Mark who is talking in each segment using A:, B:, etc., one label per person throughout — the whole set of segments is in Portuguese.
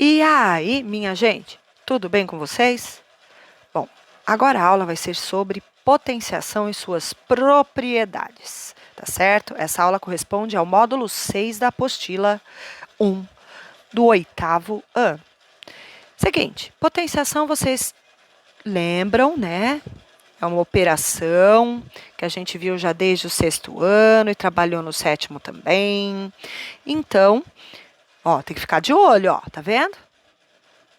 A: E aí, minha gente, tudo bem com vocês? Bom, agora a aula vai ser sobre potenciação e suas propriedades, tá certo? Essa aula corresponde ao módulo 6 da apostila 1 do 8º ano. Seguinte, potenciação vocês lembram, né? É uma operação que a gente viu já desde o 6º ano e trabalhou no 7º também. Então, ó, tem que ficar de olho, ó, tá vendo?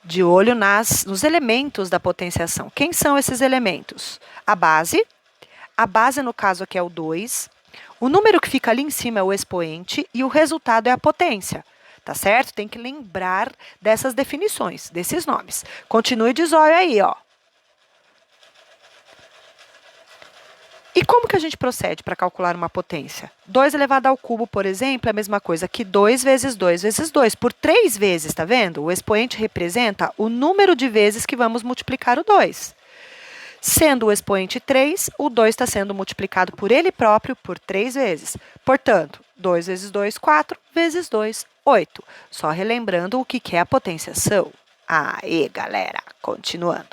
A: De olho nos elementos da potenciação. Quem são esses elementos? A base no caso aqui é o 2, o número que fica ali em cima é o expoente e o resultado é a potência, tá certo? Tem que lembrar dessas definições, desses nomes. Continue de zóio aí, ó. E como que a gente procede para calcular uma potência? 2 elevado ao cubo, por exemplo, é a mesma coisa que 2 vezes 2 vezes 2, por 3 vezes, tá vendo? O expoente representa o número de vezes que vamos multiplicar o 2. Sendo o expoente 3, o 2 está sendo multiplicado por ele próprio por 3 vezes. Portanto, 2 vezes 2, 4, vezes 2, 8. Só relembrando o que é a potenciação. Aí, galera, continuando.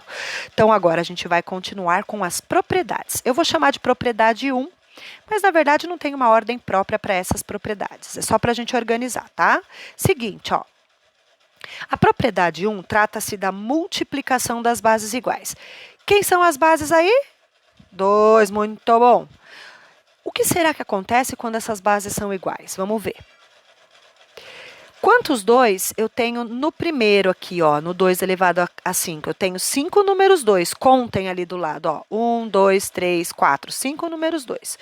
A: Então, agora a gente vai continuar com as propriedades. Eu vou chamar de propriedade 1, mas, na verdade, não tem uma ordem própria para essas propriedades. É só para a gente organizar, tá? Seguinte, ó. A propriedade 1 trata-se da multiplicação das bases iguais. Quem são as bases aí? 2, muito bom. O que será que acontece quando essas bases são iguais? Vamos ver. Quantos 2 eu tenho no primeiro aqui, ó, no 2 elevado a 5? Eu tenho 5 números 2, contem ali do lado, ó, 1, 2, 3, 4, 5 números 2.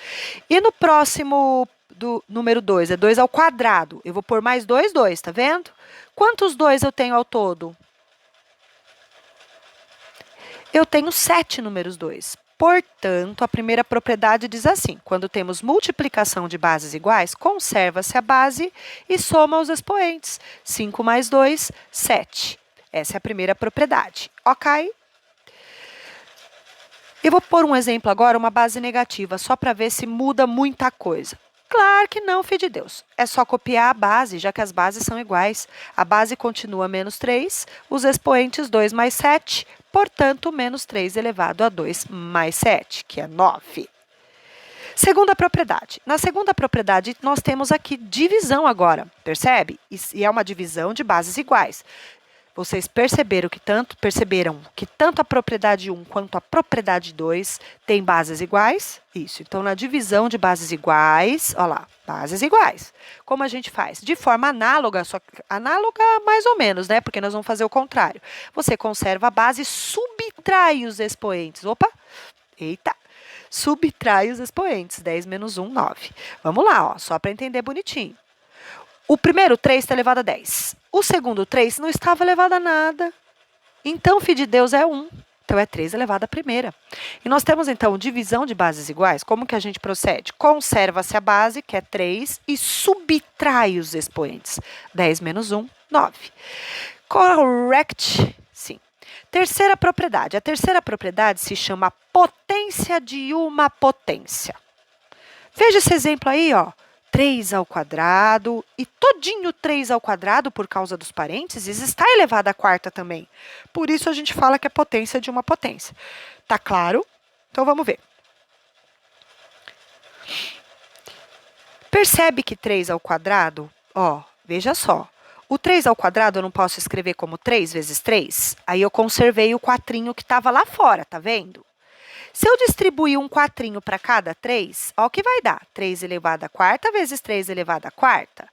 A: E no próximo do número 2, é 2 ao quadrado, eu vou pôr mais 2, 2, tá vendo? Quantos 2 eu tenho ao todo? Eu tenho 7 números 2. Portanto, a primeira propriedade diz assim: quando temos multiplicação de bases iguais, conserva-se a base e soma os expoentes. 5 mais 2, 7. Essa é a primeira propriedade, ok? Eu vou pôr um exemplo agora, uma base negativa, só para ver se muda muita coisa. Claro que não, filho de Deus. É só copiar a base, já que as bases são iguais. A base continua menos 3, os expoentes 2 mais 7, portanto, menos 3 elevado a 2 mais 7, que é 9. Segunda propriedade. Na segunda propriedade, nós temos aqui divisão agora, percebe? E é uma divisão de bases iguais. Vocês perceberam que tanto a propriedade 1 quanto a propriedade 2 têm bases iguais? Isso. Então, na divisão de bases iguais, olha lá, bases iguais. Como a gente faz? De forma análoga, só que análoga mais ou menos, né? Porque nós vamos fazer o contrário. Você conserva a base e subtrai os expoentes. Opa! Eita! Subtrai os expoentes. 10 menos 1, 9. Vamos lá, ó, só para entender bonitinho. O primeiro 3 está elevado a 10. O segundo 3 não estava elevado a nada. Então, filho de Deus é 1. Então, é 3 elevado à primeira. E nós temos, então, divisão de bases iguais. Como que a gente procede? Conserva-se a base, que é 3, e subtrai os expoentes. 10 menos 1, 9. Correct? Sim. Terceira propriedade. A terceira propriedade se chama potência de uma potência. Veja esse exemplo aí, ó. 3 ao quadrado, e todinho 3 ao quadrado, por causa dos parênteses, está elevado à quarta também. Por isso, a gente fala que é potência de uma potência. Tá claro? Então, vamos ver. Percebe que 3 ao quadrado, ó, veja só. O 3 ao quadrado eu não posso escrever como 3 vezes 3? Aí, eu conservei o quatrinho que estava lá fora, tá vendo? Se eu distribuir um quatrinho para cada 3, ó o que vai dar. 3 elevado à quarta vezes 3 elevado à quarta.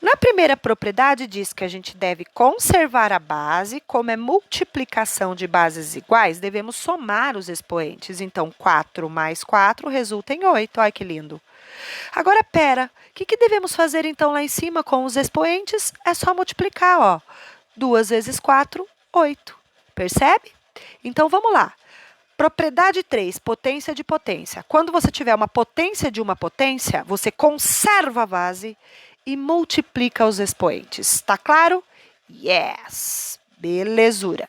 A: Na primeira propriedade, diz que a gente deve conservar a base. Como é multiplicação de bases iguais, devemos somar os expoentes. Então, 4 mais 4 resulta em 8. Olha que lindo. Agora, pera. O que devemos fazer, então, lá em cima com os expoentes? É só multiplicar, ó. 2 vezes 4, 8. Percebe? Então, vamos lá. Propriedade 3, potência de potência. Quando você tiver uma potência de uma potência, você conserva a base e multiplica os expoentes. Tá claro? Yes! Belezura!